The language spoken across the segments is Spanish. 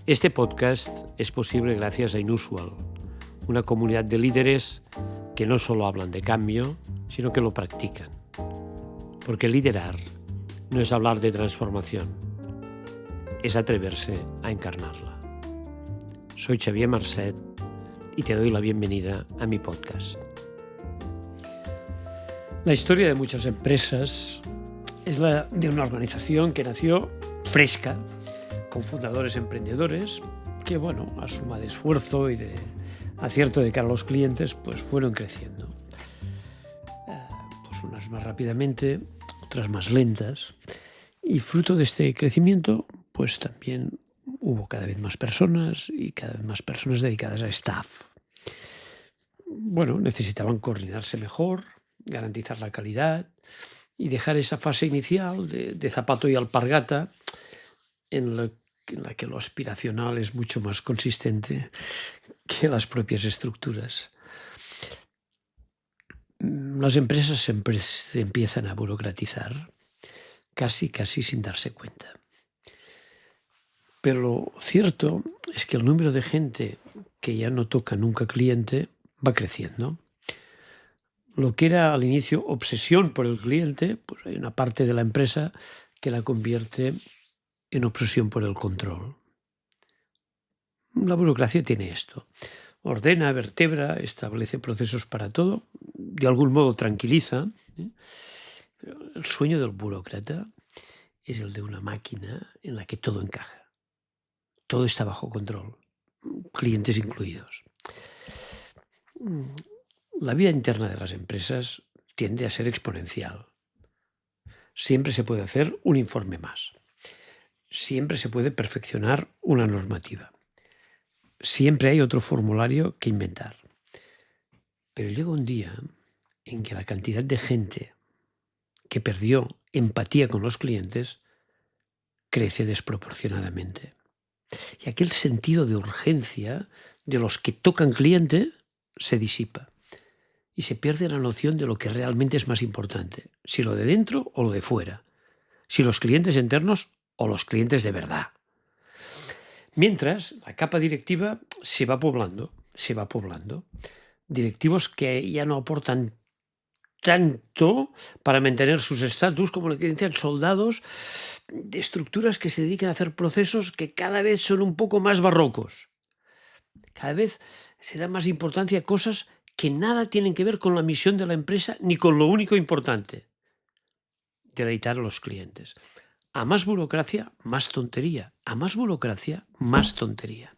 Este podcast es posible gracias a Inusual, una comunidad de líderes que no solo hablan de cambio, sino que lo practican. Porque liderar no es hablar de transformación, es atreverse a encarnarla. Soy Xavier Marcet y te doy la bienvenida a mi podcast. La historia de muchas empresas es la de una organización que nació fresca, con fundadores emprendedores que, a suma de esfuerzo y de acierto de cara a los clientes, pues fueron creciendo. Pues unas más rápidamente, otras más lentas. Y fruto de este crecimiento, pues también hubo cada vez más personas y cada vez más personas dedicadas a staff. Necesitaban coordinarse mejor, garantizar la calidad y dejar esa fase inicial de zapato y alpargata en la que lo aspiracional es mucho más consistente que las propias estructuras. Las empresas se empiezan a burocratizar casi sin darse cuenta. Pero lo cierto es que el número de gente que ya no toca nunca cliente va creciendo. Lo que era al inicio obsesión por el cliente, pues hay una parte de la empresa que la convierte en obsesión por el control. La burocracia tiene esto. Ordena, vertebra, establece procesos para todo, de algún modo tranquiliza. Pero el sueño del burócrata es el de una máquina en la que todo encaja. Todo está bajo control, clientes incluidos. La vida interna de las empresas tiende a ser exponencial. Siempre se puede hacer un informe más. Siempre se puede perfeccionar una normativa. Siempre hay otro formulario que inventar. Pero llega un día en que la cantidad de gente que perdió empatía con los clientes crece desproporcionadamente. Y aquel sentido de urgencia de los que tocan cliente se disipa. Y se pierde la noción de lo que realmente es más importante, si lo de dentro o lo de fuera, si los clientes internos o los clientes de verdad. Mientras, la capa directiva se va poblando. Directivos que ya no aportan tanto para mantener sus estatus, como lo que dicen soldados de estructuras que se dedican a hacer procesos que cada vez son un poco más barrocos. Cada vez se da más importancia a cosas que nada tienen que ver con la misión de la empresa ni con lo único importante: deleitar a los clientes. A más burocracia, más tontería. A más burocracia, más tontería.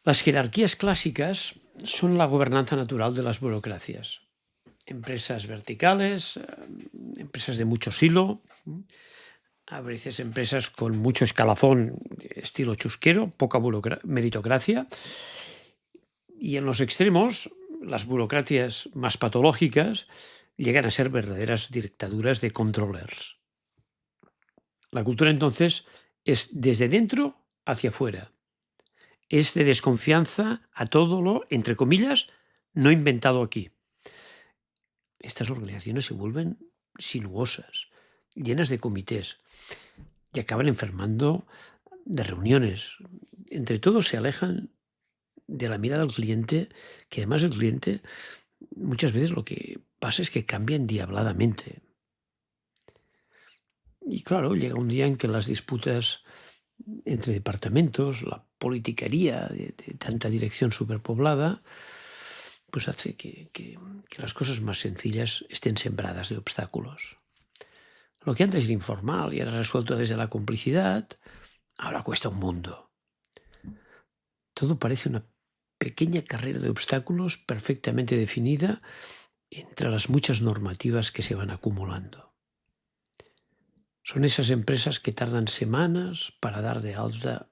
Las jerarquías clásicas son la gobernanza natural de las burocracias. Empresas verticales, empresas de mucho silo, a veces empresas con mucho escalafón, estilo chusquero, poca meritocracia. Y en los extremos, las burocracias más patológicas llegan a ser verdaderas dictaduras de controllers. La cultura entonces es desde dentro hacia afuera. Es de desconfianza a todo lo, entre comillas, no inventado aquí. Estas organizaciones se vuelven sinuosas, llenas de comités, y acaban enfermando de reuniones. Entre todos se alejan de la mirada del cliente, que además el cliente muchas veces lo que pasa es que cambia endiabladamente. Y claro, llega un día en que las disputas entre departamentos, la politiquería de tanta dirección superpoblada, pues hace que las cosas más sencillas estén sembradas de obstáculos. Lo que antes era informal y era resuelto desde la complicidad, ahora cuesta un mundo. Todo parece una pequeña carrera de obstáculos perfectamente definida entre las muchas normativas que se van acumulando. Son esas empresas que tardan semanas para dar de alta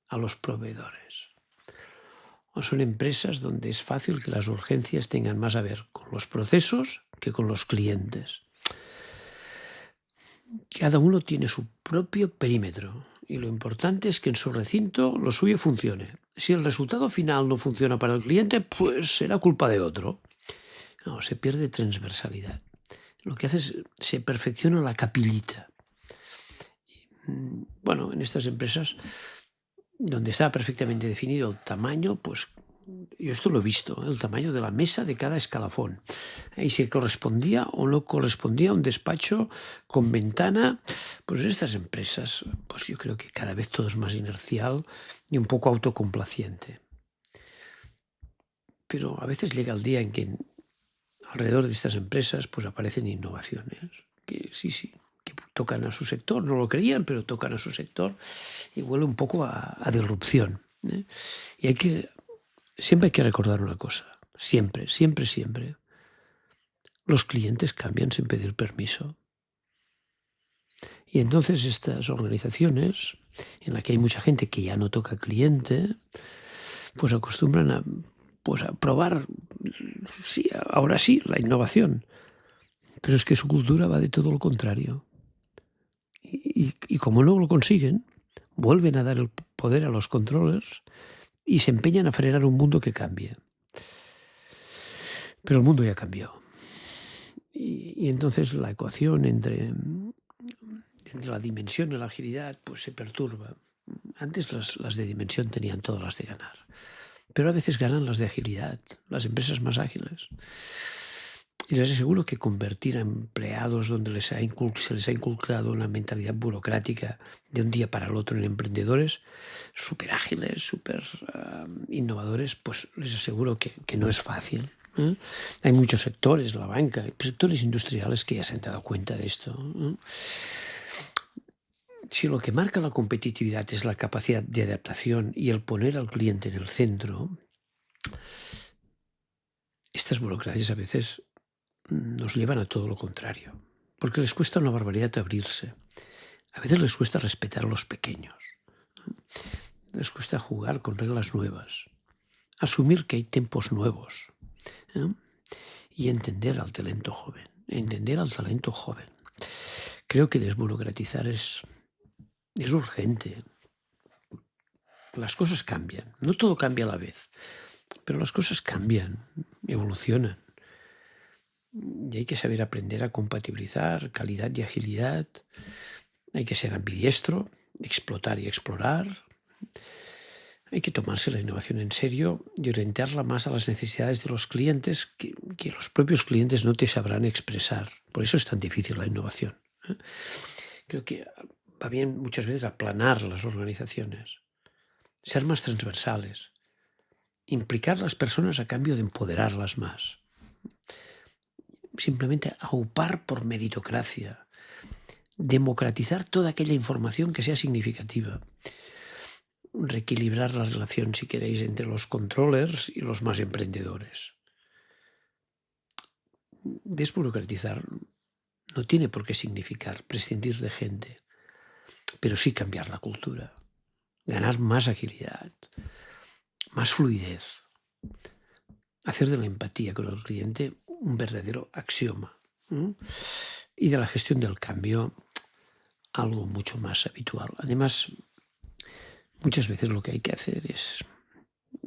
a los proveedores. O son empresas donde es fácil que las urgencias tengan más a ver con los procesos que con los clientes. Cada uno tiene su propio perímetro y lo importante es que en su recinto lo suyo funcione. Si el resultado final no funciona para el cliente, pues será culpa de otro. No, se pierde transversalidad. Lo que hace es se perfecciona la capillita. En estas empresas donde estaba perfectamente definido el tamaño, pues yo esto lo he visto, el tamaño de la mesa de cada escalafón. Y si correspondía o no correspondía a un despacho con ventana, pues estas empresas, pues yo creo que cada vez todo es más inercial y un poco autocomplaciente. Pero a veces llega el día en que alrededor de estas empresas pues aparecen innovaciones, que sí, que tocan a su sector, no lo creían, pero tocan a su sector y huele un poco a disrupción. Y siempre hay que recordar una cosa, siempre. Los clientes cambian sin pedir permiso. Y entonces estas organizaciones, en las que hay mucha gente que ya no toca cliente, pues acostumbran a probar, sí, ahora sí, la innovación. Pero es que su cultura va de todo lo contrario. Y como no lo consiguen, vuelven a dar el poder a los controllers y se empeñan a frenar un mundo que cambie. Pero el mundo ya cambió. Y entonces la ecuación entre la dimensión y la agilidad pues se perturba. Antes las de dimensión tenían todas las de ganar. Pero a veces ganan las de agilidad, las empresas más ágiles. Y les aseguro que convertir a empleados donde se les ha inculcado una mentalidad burocrática de un día para el otro en emprendedores súper ágiles, súper innovadores, pues les aseguro que no es fácil. Hay muchos sectores, la banca, hay sectores industriales que ya se han dado cuenta de esto. Si lo que marca la competitividad es la capacidad de adaptación y el poner al cliente en el centro, estas burocracias a veces nos llevan a todo lo contrario, porque les cuesta una barbaridad abrirse. A veces les cuesta respetar a los pequeños, les cuesta jugar con reglas nuevas, asumir que hay tiempos nuevos, y entender al talento joven. Creo que desburocratizar es urgente. Las cosas cambian, no todo cambia a la vez, pero las cosas cambian, evolucionan. Y hay que saber aprender a compatibilizar calidad y agilidad. Hay que ser ambidiestro, explotar y explorar. Hay que tomarse la innovación en serio y orientarla más a las necesidades de los clientes que los propios clientes no te sabrán expresar. Por eso es tan difícil la innovación. Creo que va bien muchas veces aplanar las organizaciones, ser más transversales, implicar a las personas a cambio de empoderarlas más. Simplemente aupar por meritocracia, democratizar toda aquella información que sea significativa, reequilibrar la relación, si queréis, entre los controllers y los más emprendedores. Desburocratizar no tiene por qué significar prescindir de gente, pero sí cambiar la cultura, ganar más agilidad, más fluidez, hacer de la empatía con el cliente un verdadero axioma, y de la gestión del cambio algo mucho más habitual. Además, muchas veces lo que hay que hacer es,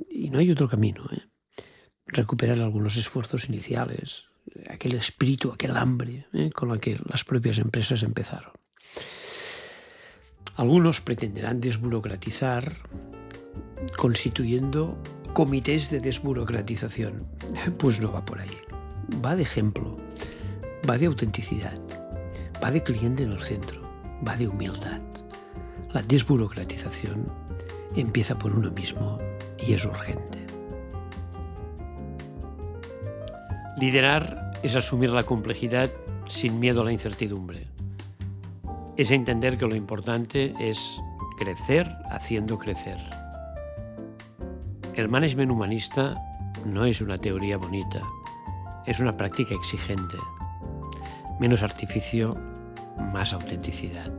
y no hay otro camino, recuperar algunos esfuerzos iniciales, aquel espíritu, aquel hambre con la que las propias empresas empezaron. Algunos pretenderán desburocratizar constituyendo comités de desburocratización. Pues no va por ahí. Va de ejemplo, va de autenticidad, va de cliente en el centro, va de humildad. La desburocratización empieza por uno mismo y es urgente. Liderar es asumir la complejidad sin miedo a la incertidumbre. Es entender que lo importante es crecer haciendo crecer. El management humanista no es una teoría bonita, es una práctica exigente. Menos artificio, más autenticidad.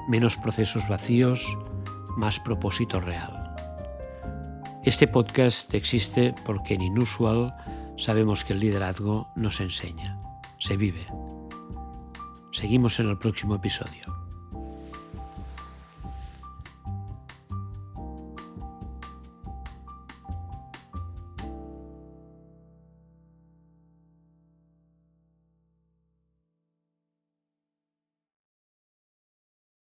Menos procesos vacíos, más propósito real. Este podcast existe porque en Inusual sabemos que el liderazgo no se enseña, se vive. Seguimos en el próximo episodio.